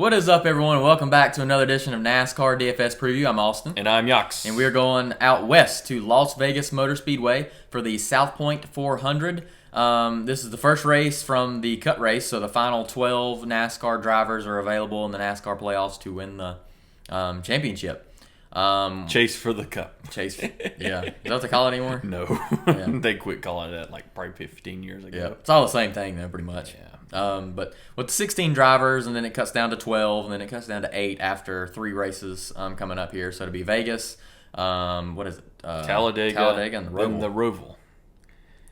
What is up, everyone? Welcome back to another edition of NASCAR DFS Preview. I'm AustYn. And I'm Yacs. And we're going out west to Las Vegas Motor Speedway for the South Point 400. This is the first race from the cut race, so the final 12 NASCAR drivers are available in the NASCAR playoffs to win the championship. Chase for the cup. Chase, yeah. Is that what they call it anymore? No. Yeah. They quit calling it that like probably 15 years ago. Yeah, it's all the same thing, though, pretty much. Yeah. But with 16 drivers, and then it cuts down to 12, and then it cuts down to 8 after 3 races coming up here. So it'll be Vegas, what is it? Talladega, and the Roval. And the Roval.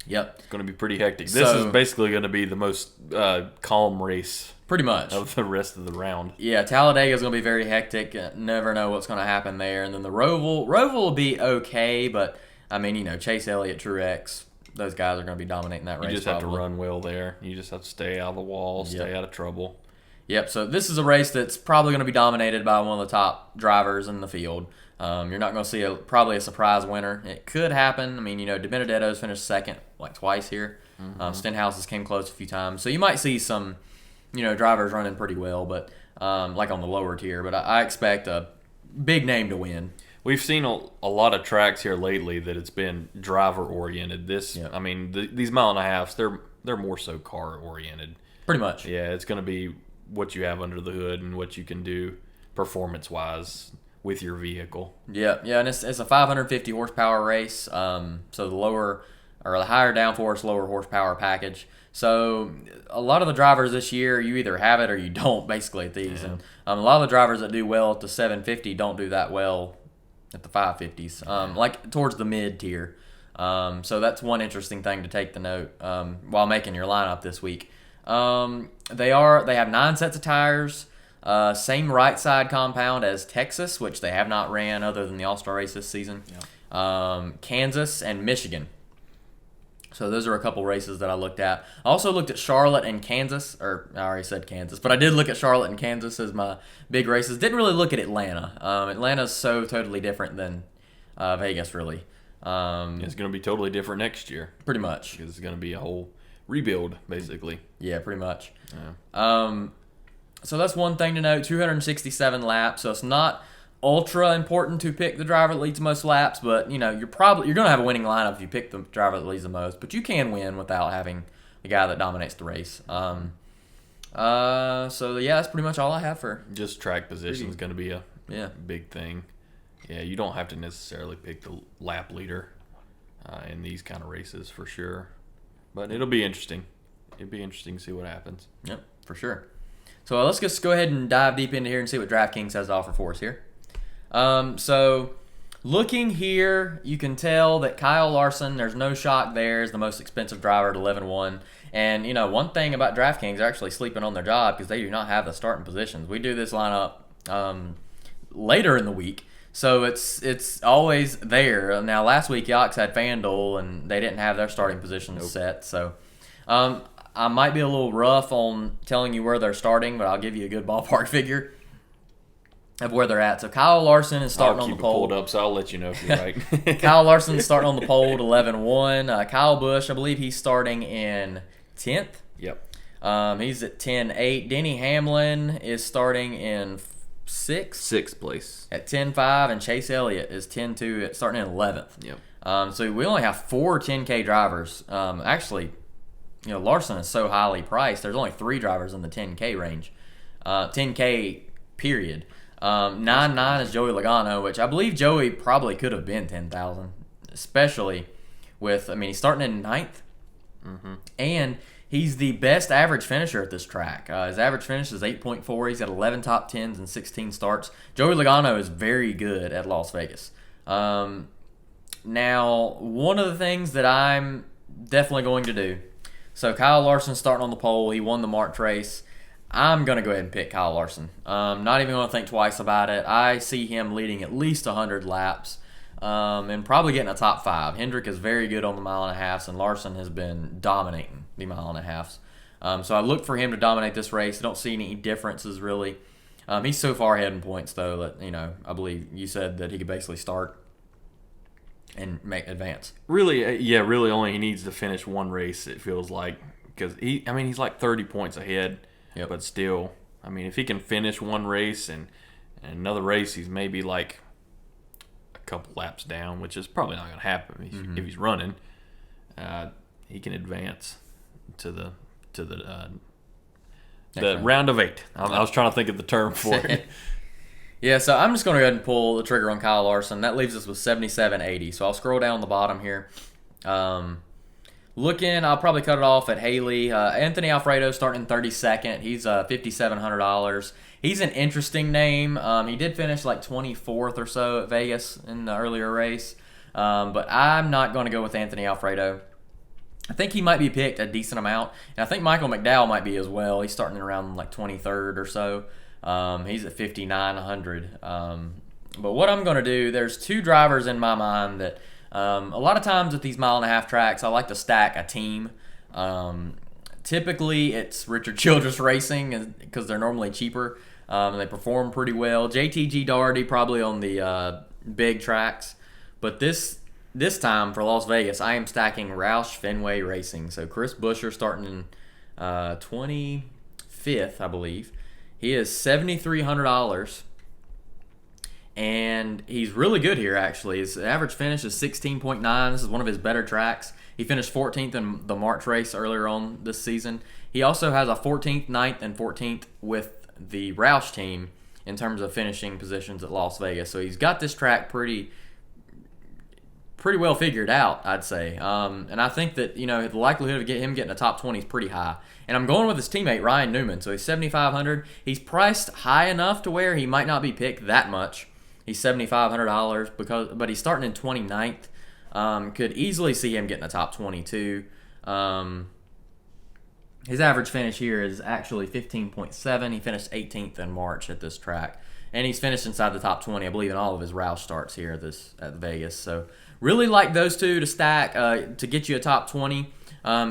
Yep. It's going to be pretty hectic. This is basically going to be the most calm race pretty much of the rest of the round. Yeah, Talladega is going to be very hectic. Never know what's going to happen there. And then the Roval will be okay, but, I mean, you know, Chase Elliott, Truex, those guys are going to be dominating that race. You just have to run well there. You just have to stay out of the wall, stay out of trouble. Yep, so this is a race that's probably going to be dominated by one of the top drivers in the field. You're not going to see probably a surprise winner. It could happen. I mean, you know, DiBenedetto's finished second like twice here. Stenhouse has came close a few times. So you might see some, you know, drivers running pretty well, but like on the lower tier. But I expect a big name to win. We've seen a lot of tracks here lately that it's been driver oriented. I mean, these mile and a halves, they're more so car oriented. Pretty much. Yeah, it's going to be what you have under the hood and what you can do performance wise with your vehicle. Yeah, and it's a 550 horsepower race. So the higher downforce, lower horsepower package. So a lot of the drivers this year, you either have it or you don't, basically, at these. Yeah. And a lot of the drivers that do well at the 750 don't do that well at the 550s, like towards the mid tier. So that's one interesting thing to take the note while making your lineup this week. They have 9 sets of tires, same right side compound as Texas, which they have not ran other than the All-Star race this season. Yeah. Kansas and Michigan. So those are a couple races that I looked at. I also looked at Charlotte and Kansas, or I already said Kansas, but I did look at Charlotte and Kansas as my big races. Didn't really look at Atlanta. Atlanta's so totally different than Vegas, really. It's going to be totally different next year. Pretty much. Because it's going to be a whole rebuild, basically. Yeah, pretty much. Yeah. So that's one thing to note. 267 laps, so it's not ultra important to pick the driver that leads the most laps, but you know you're going to have a winning lineup if you pick the driver that leads the most. But you can win without having the guy that dominates the race. So yeah, that's pretty much all I have for. Just track position is going to be a big thing. Yeah, you don't have to necessarily pick the lap leader in these kind of races for sure, but it'll be interesting. It'll be interesting to see what happens. Yep, for sure. So let's just go ahead and dive deep into here and see what DraftKings has to offer for us here. So looking here, you can tell that Kyle Larson, there's no shock there, is the most expensive driver at 11-1. And, you know, one thing about DraftKings, they're actually sleeping on their job because they do not have the starting positions. We do this lineup later in the week, so it's always there. Now, last week, Yachts had Fanduel, and they didn't have their starting positions set. So I might be a little rough on telling you where they're starting, but I'll give you a good ballpark figure of where they're at. So Kyle Larson is starting on the pole. I'll keep it pulled up, so I'll let you know if you're right. Kyle Larson is starting on the pole at 11-1. Kyle Busch, I believe he's starting in 10th. Yep. He's at 10-8. Denny Hamlin is starting in 6th. 6th place. At 10-5, and Chase Elliott is 10-2, starting in 11th. Yep. So we only have 4 10K drivers. Actually, you know, Larson is so highly priced. There's only 3 drivers in the 10K range. 10K period. 9-9 is Joey Logano, which I believe Joey probably could have been 10,000, especially with, I mean, he's starting in 9th, and he's the best average finisher at this track. His average finish is 8.4. He's got 11 top 10s and 16 starts. Joey Logano is very good at Las Vegas. Now, one of the things that I'm definitely going to do, so Kyle Larson starting on the pole. He won the March race. I'm going to go ahead and pick Kyle Larson. Not even going to think twice about it. I see him leading at least 100 laps and probably getting a top 5. Hendrick is very good on the mile and a half, and Larson has been dominating the mile and a half. So I look for him to dominate this race. I don't see any differences really. He's so far ahead in points, though, that, you know, I believe you said that he could basically start and make advance. Really only he needs to finish one race, it feels like, because he's like 30 points ahead. Yep. But still, I mean, if he can finish one race and another race, he's maybe like a couple laps down, which is probably not going to happen if he's running. He can advance to the round of 8. I was trying to think of the term for it. Yeah, so I'm just going to go ahead and pull the trigger on Kyle Larson. That leaves us with 77.80. So I'll scroll down the bottom here. I'll probably cut it off at Haley. Anthony Alfredo starting in 32nd. He's $5,700. He's an interesting name. He did finish like 24th or so at Vegas in the earlier race. But I'm not going to go with Anthony Alfredo. I think he might be picked a decent amount. And I think Michael McDowell might be as well. He's starting around like 23rd or so. He's at 5,900. But what I'm going to do, there's 2 drivers in my mind that a lot of times with these mile-and-a-half tracks, I like to stack a team. Typically, it's Richard Childress Racing because they're normally cheaper and they perform pretty well. JTG Daugherty probably on the big tracks. But this time for Las Vegas, I am stacking Roush Fenway Racing. So Chris Buescher starting in 25th, I believe. He is $7,300, and he's really good here, actually. His average finish is 16.9. This is one of his better tracks. He finished 14th in the March race earlier on this season. He also has a 14th, 9th, and 14th with the Roush team in terms of finishing positions at Las Vegas. So he's got this track pretty well figured out, I'd say. And I think that, the likelihood of him getting a top 20 is pretty high. And I'm going with his teammate, Ryan Newman. So he's $7,500. He's priced high enough to where he might not be picked that much. He's $7,500, but he's starting in 29th. Could easily see him getting a top 22. His average finish here is actually 15.7. He finished 18th in March at this track. And he's finished inside the top 20, I believe, in all of his Roush starts here at Vegas. So really like those 2 to stack to get you a top 20.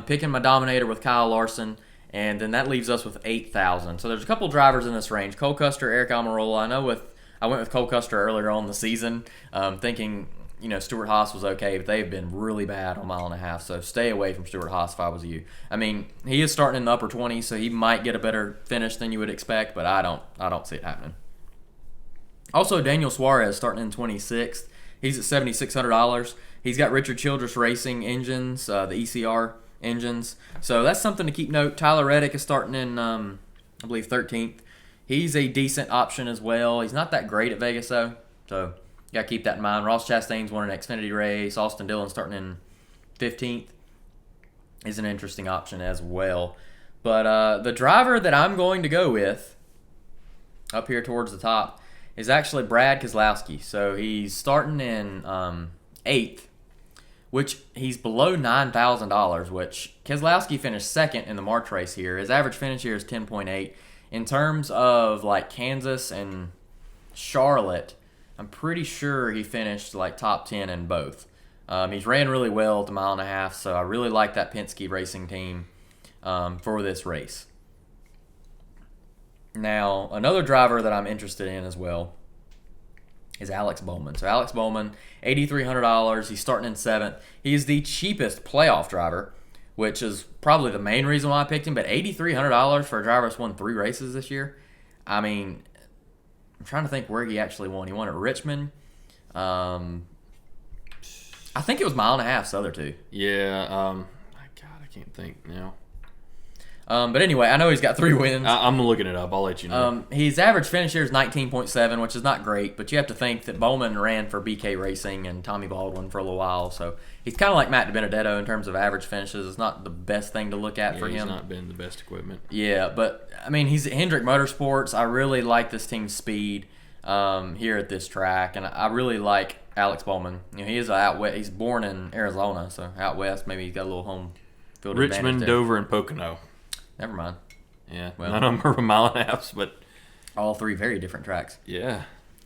Picking my Dominator with Kyle Larson. And then that leaves us with 8,000. So there's a couple drivers in this range. Cole Custer, Eric Almirola. I went with Cole Custer earlier on in the season, thinking Stuart Haas was okay, but they've been really bad on mile-and-a-half. So stay away from Stuart Haas if I was you. I mean, he is starting in the upper 20s, so he might get a better finish than you would expect, but I don't see it happening. Also, Daniel Suarez starting in 26th. He's at $7,600. He's got Richard Childress Racing engines, the ECR engines. So that's something to keep note. Tyler Reddick is starting in, I believe, 13th. He's a decent option as well. He's not that great at Vegas, though. So you got to keep that in mind. Ross Chastain's won an Xfinity race. Austin Dillon starting in 15th is an interesting option as well. But the driver that I'm going to go with up here towards the top is actually Brad Keselowski. So he's starting in 8th, which he's below $9,000, which Keselowski finished 2nd in the March race here. His average finish here is 10.8. In terms of like Kansas and Charlotte, I'm pretty sure he finished like top 10 in both. He's ran really well at the mile-and-a-half, so I really like that Penske Racing team for this race. Now, another driver that I'm interested in as well is Alex Bowman. So Alex Bowman, $8,300. He's starting in 7th. He's the cheapest playoff driver, which is probably the main reason why I picked him. But $8,300 for a driver that's won 3 races this year. I mean, I'm trying to think where he actually won. He won at Richmond. I think it was mile-and-a-half, the other 2. Yeah. God, I can't think now. But anyway, I know he's got 3 wins. I'm looking it up. I'll let you know. His average finish here is 19.7, which is not great, but you have to think that Bowman ran for BK Racing and Tommy Baldwin for a little while, so he's kind of like Matt DiBenedetto in terms of average finishes. It's not the best thing to look at for him. He's not been the best equipment. Yeah, but, I mean, he's at Hendrick Motorsports. I really like this team's speed here at this track, and I really like Alex Bowman. He is out west. He's born in Arizona, so out west, maybe he's got a little home field advantage Richmond, there. Dover, and Pocono. Never mind. Yeah, well, none of them are mile-and-a-halfs, but all 3 very different tracks. Yeah.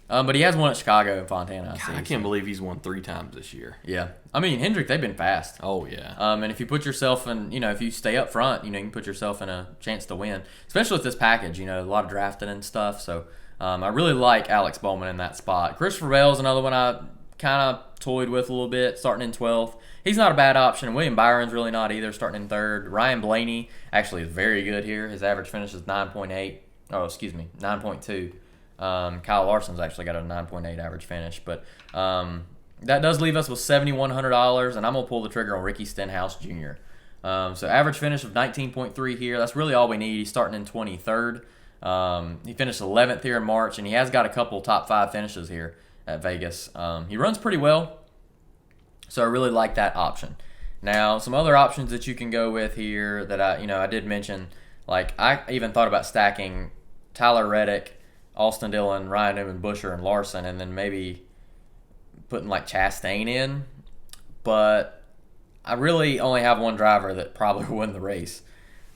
But he has one at Chicago and Fontana. I can't believe he's won 3 times this year. Yeah. I mean, Hendrick, they've been fast. Oh, yeah. And if you put yourself in, if you stay up front, you can put yourself in a chance to win, especially with this package, a lot of drafting and stuff. So I really like Alex Bowman in that spot. Christopher Bell's another one I kind of toyed with a little bit, starting in 12th. He's not a bad option. William Byron's really not either, starting in 3rd. Ryan Blaney actually is very good here. His average finish is 9.8. Oh, excuse me, 9.2. Kyle Larson's actually got a 9.8 average finish, but that does leave us with $7,100, and I'm gonna pull the trigger on Ricky Stenhouse Jr. So average finish of 19.3 here. That's really all we need. He's starting in 23rd. He finished 11th here in March, and he has got a couple top 5 finishes here at Vegas. He runs pretty well, so I really like that option. Now, some other options that you can go with here that I did mention, like I even thought about stacking Tyler Reddick, Austin Dillon, Ryan Newman, Buescher, and Larson, and then maybe putting like Chastain in, but I really only have one driver that probably will win the race.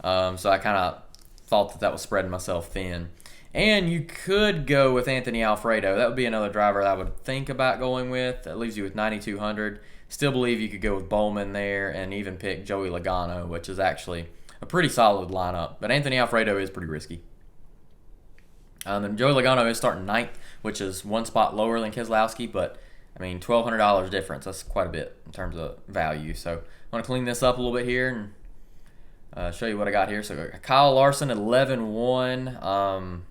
So I kind of thought that was spreading myself thin. And you could go with Anthony Alfredo. That would be another driver that I would think about going with. That leaves you with 9,200. Still believe you could go with Bowman there and even pick Joey Logano, which is actually a pretty solid lineup. But Anthony Alfredo is pretty risky. And Joey Logano is starting 9th, which is one spot lower than Keselowski, but I mean, $1,200 difference. That's quite a bit in terms of value. So I'm going to clean this up a little bit here and show you what I got here. So Kyle Larson at 11-1.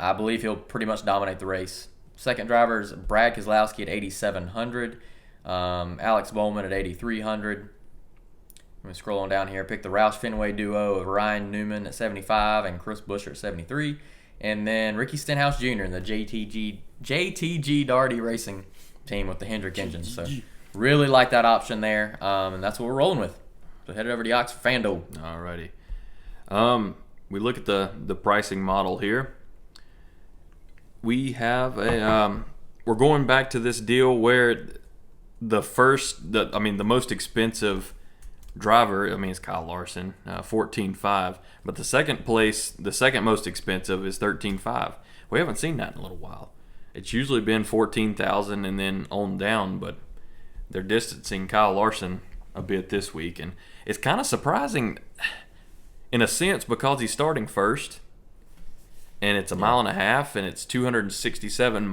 I believe he'll pretty much dominate the race. Second driver is Brad Keselowski at 8,700. Alex Bowman at 8,300. I'm going to scroll on down here. Pick the Roush Fenway duo of Ryan Newman at 75 and Chris Buescher at 73. And then Ricky Stenhouse Jr. in the JTG Darty Racing team with the Hendrick engine. So really like that option there. And that's what we're rolling with. So head over to Yachts for Fanduel. Alrighty. We look at the pricing model here. We have we're going back to this deal where the most expensive driver, it's Kyle Larson, 14.5, but the second most expensive is 13.5. We haven't seen that in a little while. It's usually been 14,000 and then on down, but they're distancing Kyle Larson a bit this week, and it's kind of surprising in a sense because he's starting first. And it's a mile and a half, and it's 267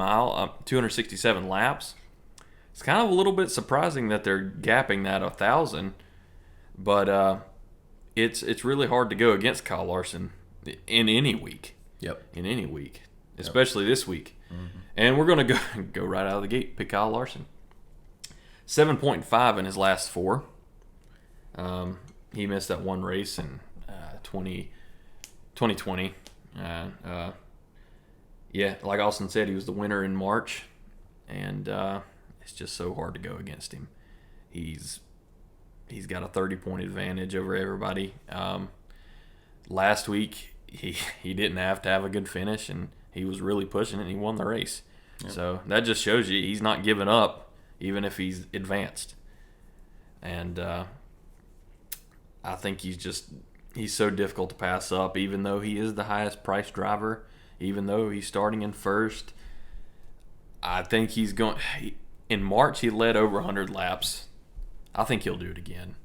laps. It's kind of a little bit surprising that they're gapping that 1,000, but it's really hard to go against Kyle Larson in any week. Yep. In any week, especially this week. Mm-hmm. And we're going to go right out of the gate, pick Kyle Larson. 7.5 in his last 4. He missed that one race in 2020. Like Austin said, he was the winner in March, and it's just so hard to go against him. He's got a 30-point advantage over everybody. Last week, he didn't have to have a good finish, and he was really pushing it, and he won the race. Yep. So that just shows you he's not giving up, even if he's advanced. And I think he's so difficult to pass up, even though he is the highest priced driver, even though he's starting in first. I think he's going. In March, he led over 100 laps. I think he'll do it again.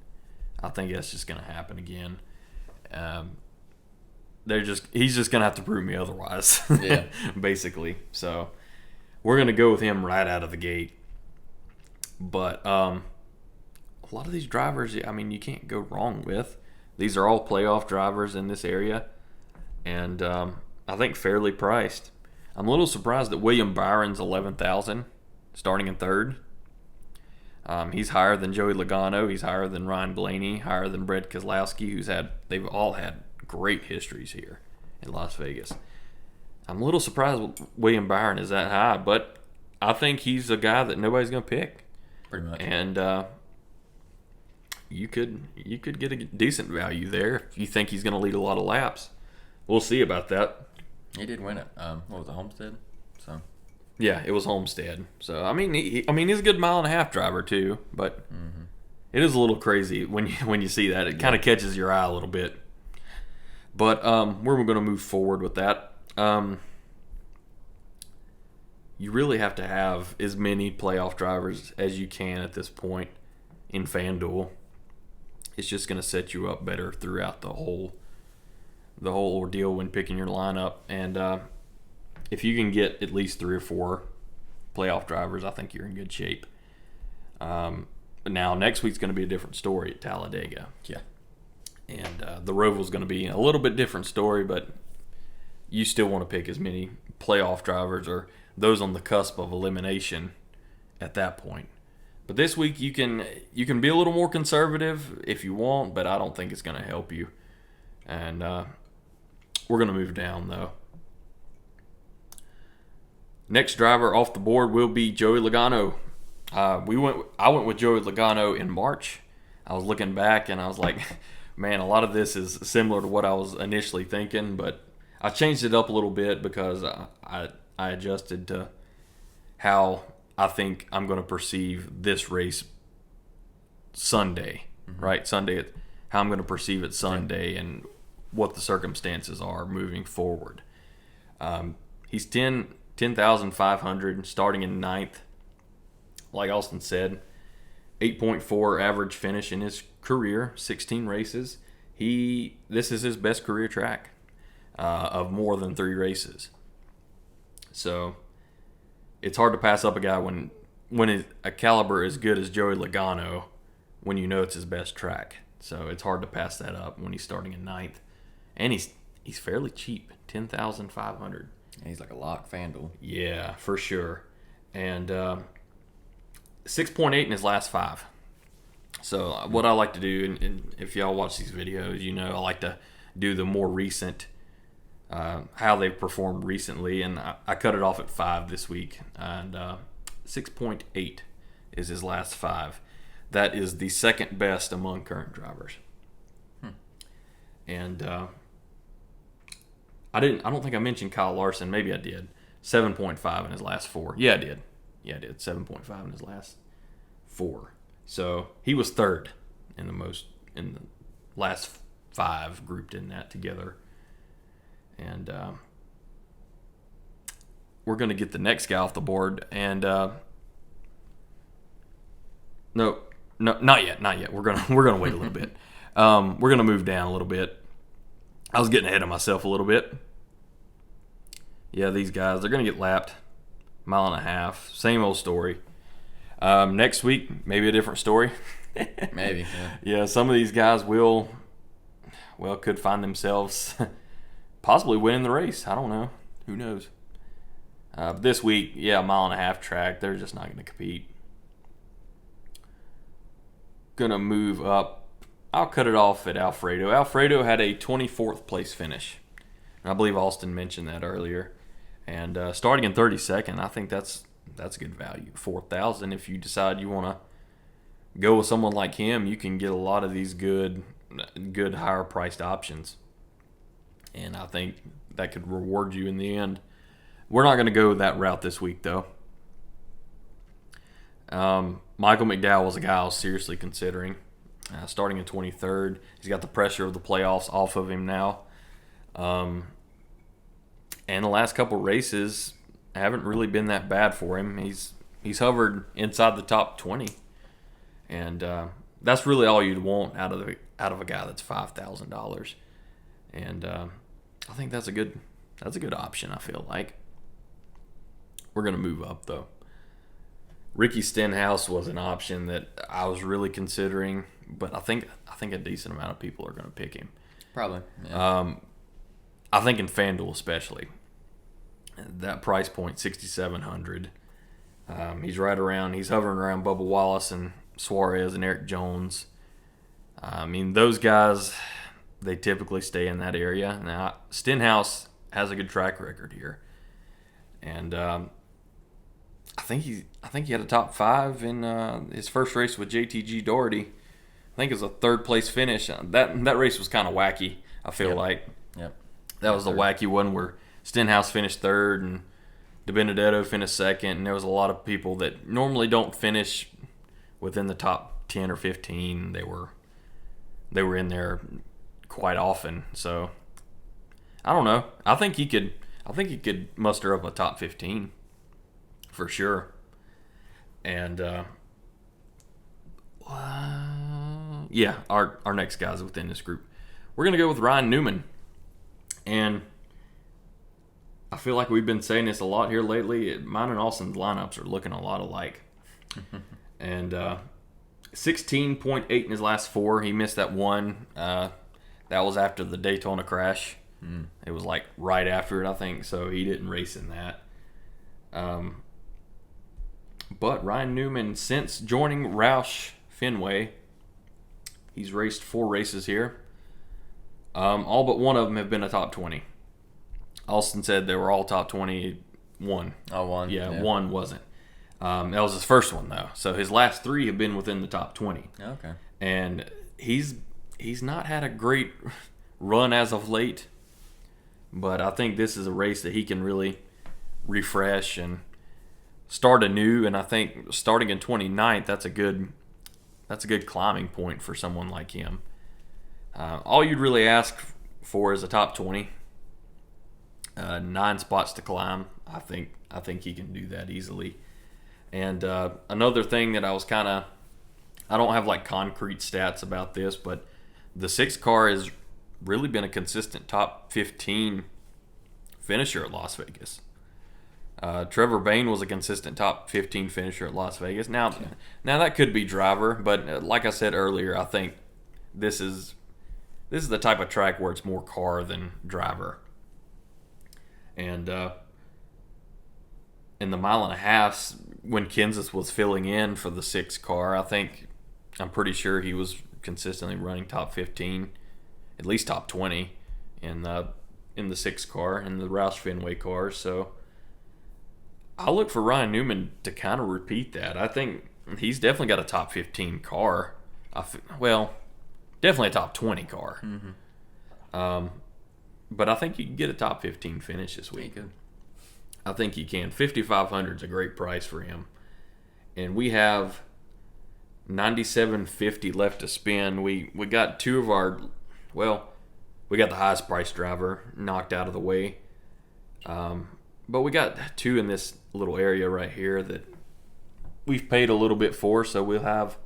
I think that's just going to happen again. He's just going to have to prove me otherwise. Yeah, basically. So we're going to go with him right out of the gate. But a lot of these drivers, you can't go wrong with. These are all playoff drivers in this area, and I think fairly priced. I'm a little surprised that William Byron's 11,000, starting in third. He's higher than Joey Logano. He's higher than Ryan Blaney. Higher than Brad Keselowski, they've all had great histories here in Las Vegas. I'm a little surprised William Byron is that high, but I think he's a guy that nobody's going to pick. Pretty much. And you could get a decent value there if you think he's going to lead a lot of laps. We'll see about that. He did win it. What was it, Homestead? So yeah, it was Homestead. So he's a good mile and a half driver too, but it is a little crazy when you see that. It kind of catches your eye a little bit. But we're going to move forward with that. You really have to have as many playoff drivers as you can at this point in FanDuel. It's just going to set you up better throughout the whole ordeal when picking your lineup. And if you can get at least 3 or 4 playoff drivers, I think you're in good shape. Now, next week's going to be a different story at Talladega. Yeah. And the Roval's going to be a little bit different story, but you still want to pick as many playoff drivers or those on the cusp of elimination at that point. But this week you can be a little more conservative if you want, but I don't think it's going to help you. And we're going to move down though. Next driver off the board will be Joey Logano. I went with Joey Logano in March. I was looking back and I was like, man, a lot of this is similar to what I was initially thinking, but I changed it up a little bit because I adjusted to how I think I'm going to perceive this race Sunday, right? Sunday, how I'm going to perceive it Sunday and what the circumstances are moving forward. He's 10,500 starting in 9th. Like Austin said, 8.4 average finish in his career, 16 races. This is his best career track of more than 3 races. So it's hard to pass up a guy when a caliber as good as Joey Logano, when you know it's his best track. So it's hard to pass that up when he's starting in 9th. And he's fairly cheap, 10,500. He's like a lock Fanduel. Yeah, for sure. And 6.8 in his last 5. So what I like to do, and if y'all watch these videos, you know I like to do the more recent, how they've performed recently, and I cut it off at 5 this week. And 6.8 is his last 5. That is the second best among current drivers. And I don't think I mentioned Kyle Larson. Maybe I did. 7.5 in his last 4. Yeah, I did. 7.5 in his last 4. So he was third in the last 5 grouped in that together. And we're going to get the next guy off the board. And no, not yet. We're gonna wait a little bit. We're gonna move down a little bit. I was getting ahead of myself a little bit. Yeah, these guys, they're going to get lapped. 1.5 miles. Same old story. Next week, maybe a different story. Maybe, Yeah, some of these guys could find themselves possibly winning the race. I don't know. Who knows? But this week, 1.5 mile track. They're just not going to compete. Going to move up. I'll cut it off at Alfredo. Alfredo had a 24th place finish. I believe Austin mentioned that earlier. And starting in 32nd, I think that's good value. 4,000. If you decide you want to go with someone like him, you can get a lot of these good higher priced options. And I think that could reward you in the end. We're not going to go that route this week, though. Michael McDowell was a guy I was seriously considering. Starting in 23rd. He's got the pressure of the playoffs off of him now. And the last couple races haven't really been that bad for him. He's hovered inside the top 20. And that's really all you'd want out of a guy that's $5,000. And I think that's a good option, I feel like. We're going to move up, though. Ricky Stenhouse was an option that I was really considering, but I think a decent amount of people are going to pick him. Probably. Yeah. I think in Fanduel especially, that price point, $6,700. He's hovering around Bubba Wallace and Suarez and Eric Jones. I mean, those guys, they typically stay in that area. Now, Stenhouse has a good track record here, and I think he had a top 5 in his first race with JTG Doherty. I think it was a 3rd place finish. That race was kind of wacky, I feel like. Yep. That was the wacky one where Stenhouse finished 3rd and DiBenedetto finished 2nd, and there was a lot of people that normally don't finish within the top 10 or 15. They were in there quite often. So I don't know. I think he could muster up a top 15 for sure. And our next guys within this group, we're gonna go with Ryan Newman. And I feel like we've been saying this a lot here lately. Mine and Austin's lineups are looking a lot alike. And 16.8 in his last 4. He missed that one. That was after the Daytona crash. It was like right after it, I think, so he didn't race in that. But Ryan Newman, since joining Roush Fenway, he's raced 4 races here. All but one of them have been a top 20. Austin said they were all top 20. One. Oh, one? Yeah, one wasn't. That was his first one, though. So his last 3 have been within the top 20. Okay. And he's not had a great run as of late. But I think this is a race that he can really refresh and start anew. And I think starting in 29th, that's a good climbing point for someone like him. All you'd really ask for is a top 20. 9 spots to climb. I think he can do that easily. And another thing that I don't have like concrete stats about this, but the 6 car has really been a consistent top 15 finisher at Las Vegas. Trevor Bayne was a consistent top 15 finisher at Las Vegas. Now that could be driver, but like I said earlier, I think this is the type of track where it's more car than driver. And in the 1.5 miles, when Kenseth was filling in for the 6 car, I'm pretty sure he was consistently running top 15, at least top 20 in the 6 car, in the Roush Fenway cars. So I look for Ryan Newman to kind of repeat that. I think he's definitely got a top 15 car. Definitely a top 20 car. Mm-hmm. But I think you can get a top 15 finish this week. I think you can. 5,500 is a great price for him. And we have 97.50 left to spin. We got 2 of our, we got the highest priced driver knocked out of the way. But we got 2 in this little area right here that we've paid a little bit for, so we'll have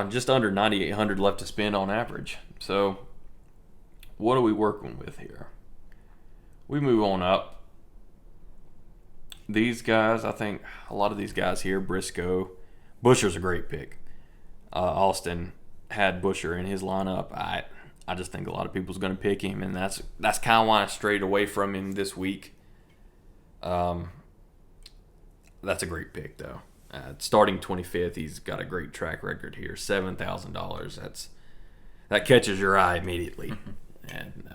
just under 9,800 left to spend on average. So what are we working with here? We move on up. These guys, I think a lot of these guys here, Briscoe, Buescher's a great pick. Austin had Buescher in his lineup. I just think a lot of people's going to pick him, and that's kind of why I strayed away from him this week. That's a great pick, though. Starting 25th, he's got a great track record here. $7,000. That catches your eye immediately. And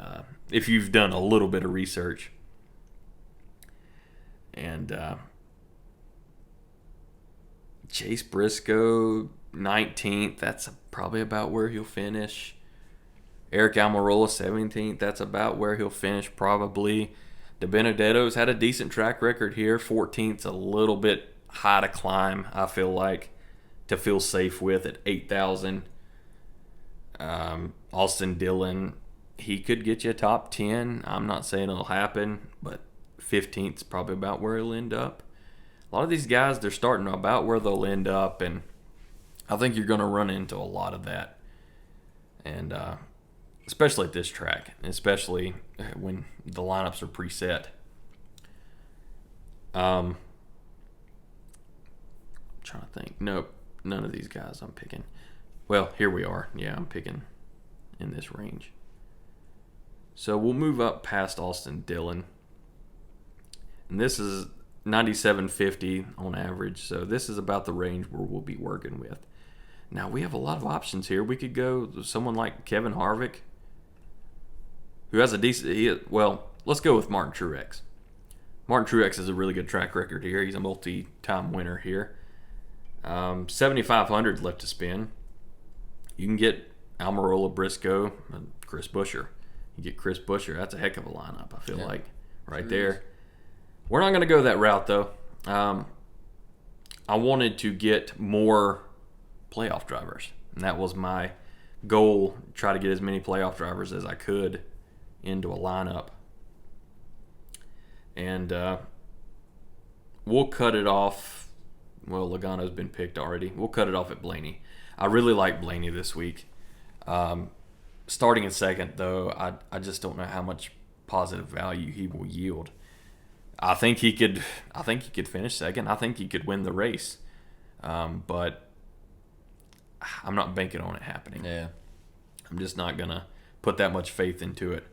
if you've done a little bit of research. And Chase Briscoe, 19th. That's probably about where he'll finish. Eric Almirola, 17th. That's about where he'll finish probably. DiBenedetto's had a decent track record here. 14th's a little bit high to climb, I feel like, to feel safe with at 8,000. Austin Dillon, he could get you a top 10. I'm not saying it'll happen, but 15th's probably about where he'll end up. A lot of these guys, they're starting about where they'll end up, and I think you're going to run into a lot of that. And especially at this track, especially when the lineups are preset. I'm trying to think. Nope, none of these guys I'm picking. Well, here we are. Yeah, I'm picking in this range. So we'll move up past Austin Dillon. And this is 97.50 on average. So this is about the range where we'll be working with. Now, we have a lot of options here. We could go someone like Kevin Harvick, who has a decent... let's go with Martin Truex. Martin Truex has a really good track record here. He's a multi-time winner here. 7,500 left to spin. You can get Almirola, Briscoe, and Chris Buescher. You get Chris Buescher. That's a heck of a lineup, I feel like, right there. We're not going to go that route, though. I wanted to get more playoff drivers, and that was my goal, try to get as many playoff drivers as I could into a lineup. And we'll cut it off. Well, Logano's been picked already. We'll cut it off at Blaney. I really like Blaney this week. Starting in second, though, I just don't know how much positive value he will yield. I think he could finish second. I think he could win the race. But I'm not banking on it happening. Yeah. I'm just not going to put that much faith into it.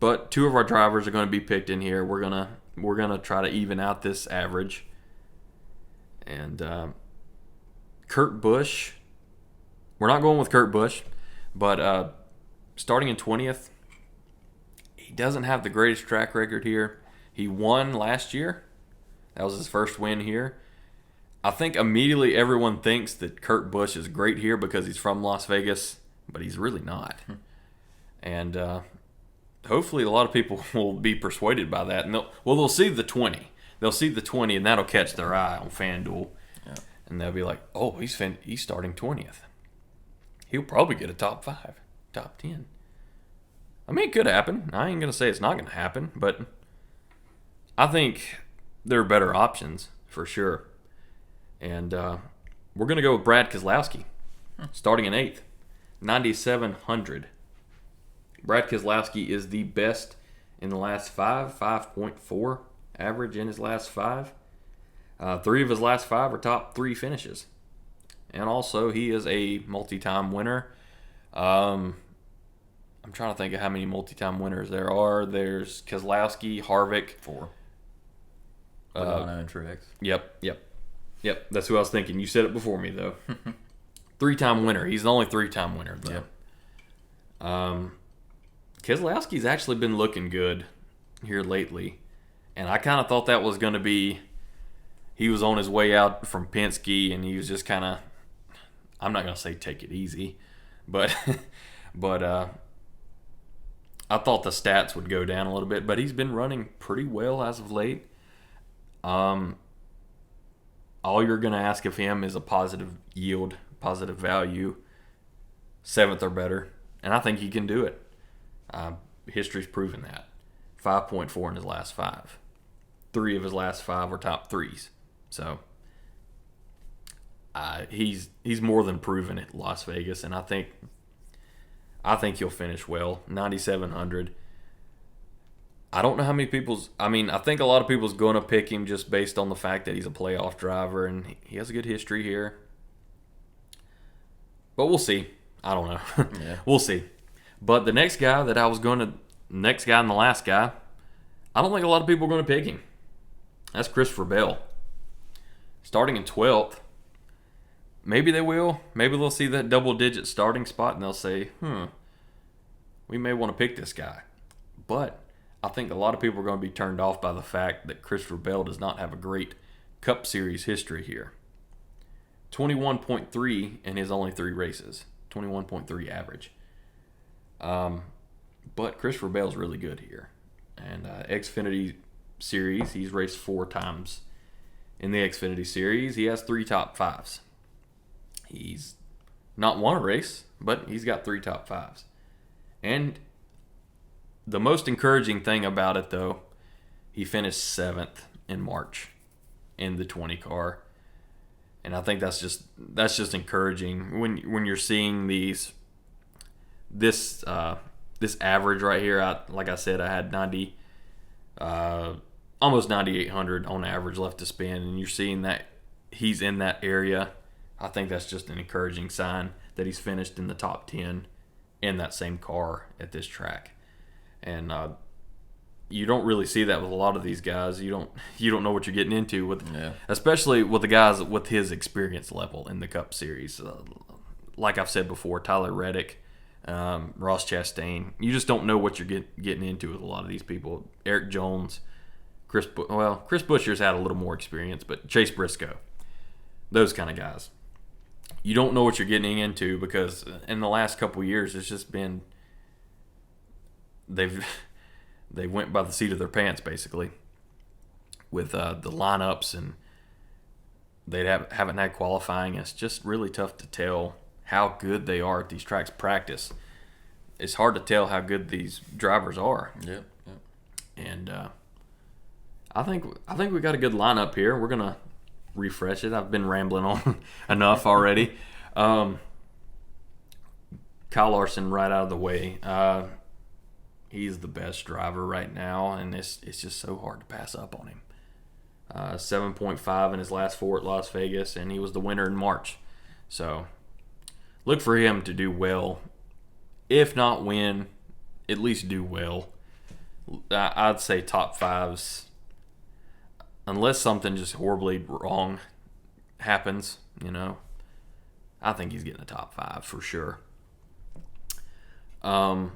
But two of our drivers are going to be picked in here. We're gonna try to even out this average. And Kurt Busch, we're not going with Kurt Busch, but starting in 20th, he doesn't have the greatest track record here. He won last year. That was his first win here. I think immediately everyone thinks that Kurt Busch is great here because he's from Las Vegas, but he's really not. And hopefully a lot of people will be persuaded by that. And they'll see the 20. They'll see the 20, and that'll catch their eye on FanDuel. Yeah. And they'll be like, oh, he's starting 20th. He'll probably get a top 5, top 10. I mean, it could happen. I ain't going to say it's not going to happen, but I think there are better options for sure. And we're going to go with Brad Keselowski, starting in 8th, 9,700. Brad Keselowski is the best in the last 5.4 average in his last 5. 3 of his last 5 are top 3 finishes. And also, he is a multi-time winner. I'm trying to think of how many multi-time winners there are. There's Kozlowski, Harvick. 4. Logano and Truex. Yep. That's who I was thinking. You said it before me, though. 3-time winner. He's the only 3-time winner, though. Yep. Keselowski's actually been looking good here lately. And I kind of thought that was going to be... He was on his way out from Penske, and he was just kind of... I'm not going to say take it easy, but... I thought the stats would go down a little bit, but he's been running pretty well as of late. All you're going to ask of him is a positive yield, positive value, 7th or better, and I think he can do it. History's proven that. 5.4 in his last 5. 3 of his last 5 were top 3s. So he's more than proven at Las Vegas, and I think he'll finish well. 9,700. I don't know how many people's... I mean, I think a lot of people's going to pick him just based on the fact that he's a playoff driver and he has a good history here. But we'll see. I don't know. Yeah. We'll see. But the next guy that I was going to... Next guy and the last guy, I don't think a lot of people are going to pick him. That's Christopher Bell. Starting in 12th. Maybe they will. Maybe they'll see that double-digit starting spot and they'll say, we may want to pick this guy. But I think a lot of people are going to be turned off by the fact that Christopher Bell does not have a great Cup Series history here. 21.3 in his only 3 races. 21.3 average. But Christopher Bell's really good here. And Xfinity Series, he's raced 4 times. In the Xfinity Series, he has 3 top 5s. He's not won a race, but he's got 3 top 5s. And the most encouraging thing about it, though, he finished 7th in March in the 20 car. And I think that's just encouraging when you're seeing this average right here. Like I said, I had 90, almost 9,800 on average left to spin, and you're seeing that he's in that area. I think that's just an encouraging sign that he's finished in the top 10 in that same car at this track. And you don't really see that with a lot of these guys. You don't know what you're getting into with, especially with the guys with his experience level in the Cup Series. Like I've said before, Tyler Reddick, Ross Chastain. You just don't know what you're getting into with a lot of these people. Eric Jones, Chris Buescher's had a little more experience, but Chase Briscoe, those kind of guys. You don't know what you're getting into because in the last couple of years, it's just been they went by the seat of their pants basically with the lineups, and they haven't had qualifying. It's just really tough to tell how good they are at these tracks. Practice, it's hard to tell how good these drivers are. Yep. And I think we got a good lineup here. We're gonna refresh it. I've been rambling on enough already. Kyle Larson right out of the way. He's the best driver right now, and it's just so hard to pass up on him. 7.5 in his last 4 at Las Vegas, and he was the winner in March. So look for him to do well if not win, at least do well. I'd say top 5s, unless something just horribly wrong happens, I think he's getting a top 5 for sure. Who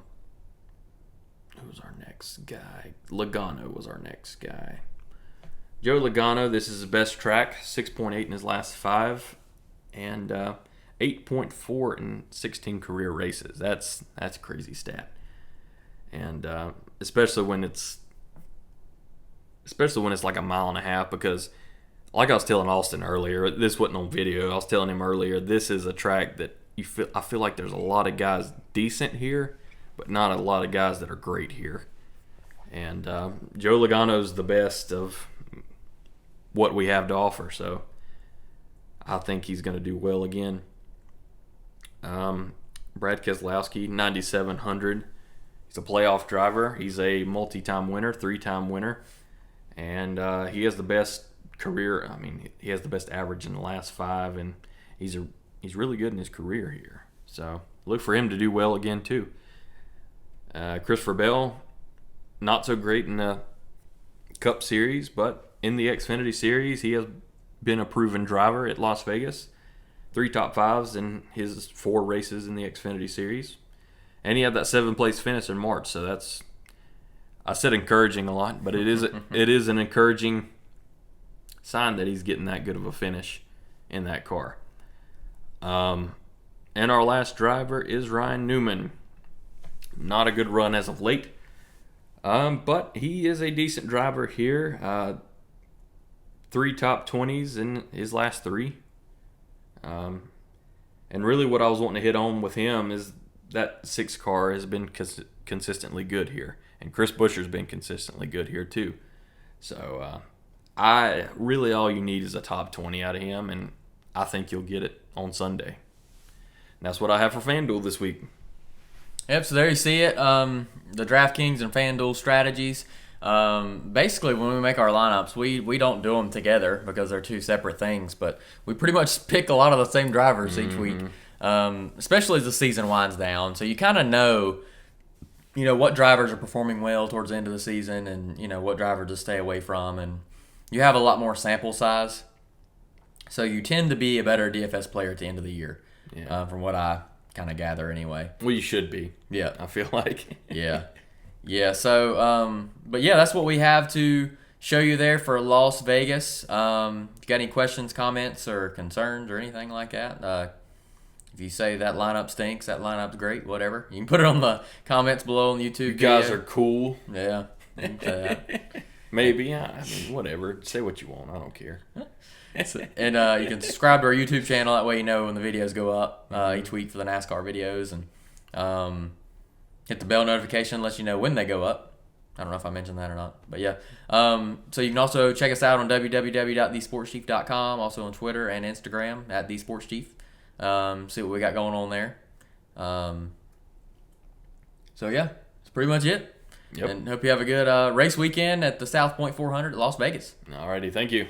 was our next guy? Logano was our next guy. Joe Logano, this is his best track, 6.8 in his last 5, and 8.4 in 16 career races. That's a crazy stat, and especially when it's like a mile and a half, because like I was telling Austin earlier, this wasn't on video. I was telling him earlier, this is a track that I feel like there's a lot of guys decent here, but not a lot of guys that are great here. And Joe Logano's the best of what we have to offer, so I think he's going to do well again. Brad Keselowski, 9,700. He's a playoff driver. He's a multi-time winner, 3-time winner, and he has the best career. I mean, he has the best average in the last 5, and he's really good in his career here. So look for him to do well again too. Christopher Bell, not so great in the Cup Series, but in the Xfinity Series, he has been a proven driver at Las Vegas. 3 top 5s in his 4 races in the Xfinity Series. And he had that 7th-place finish in March, so that's, I said encouraging a lot, but it is an encouraging sign that he's getting that good of a finish in that car. And our last driver is Ryan Newman. Not a good run as of late, but he is a decent driver here. 3 top 20s in his last 3. And really what I was wanting to hit on with him is that 6 car has been consistently good here. And Chris Buescher's been consistently good here too. So all you need is a top 20 out of him, and I think you'll get it on Sunday. And that's what I have for FanDuel this week. Yep, so there you see it. The DraftKings and FanDuel strategies. Basically, when we make our lineups, we don't do them together because they're 2 separate things, but we pretty much pick a lot of the same drivers each week, especially as the season winds down. So you kind of know what drivers are performing well towards the end of the season, and what drivers to stay away from, and you have a lot more sample size. So you tend to be a better DFS player at the end of the year, from what I kind of gather anyway. Well, you should be. Yeah. I feel like. Yeah. Yeah, so, but yeah, that's what we have to show you there for Las Vegas. If you got any questions, comments, or concerns, or anything like that, if you say that lineup stinks, that lineup's great, whatever, you can put it on the comments below on the YouTube video. You guys are cool. Yeah, you can say that. Maybe, I mean, whatever. Say what you want. I don't care. And you can subscribe to our YouTube channel. That way you know when the videos go up each week for the NASCAR videos. And hit the bell notification, lets you know when they go up. I don't know if I mentioned that or not. But yeah. So you can also check us out on www.thesportschief.com. Also on Twitter and Instagram at thesportschief. See what we got going on there. So yeah, that's pretty much it. Yep. And hope you have a good race weekend at the South Point 400 at Las Vegas. Alrighty, thank you.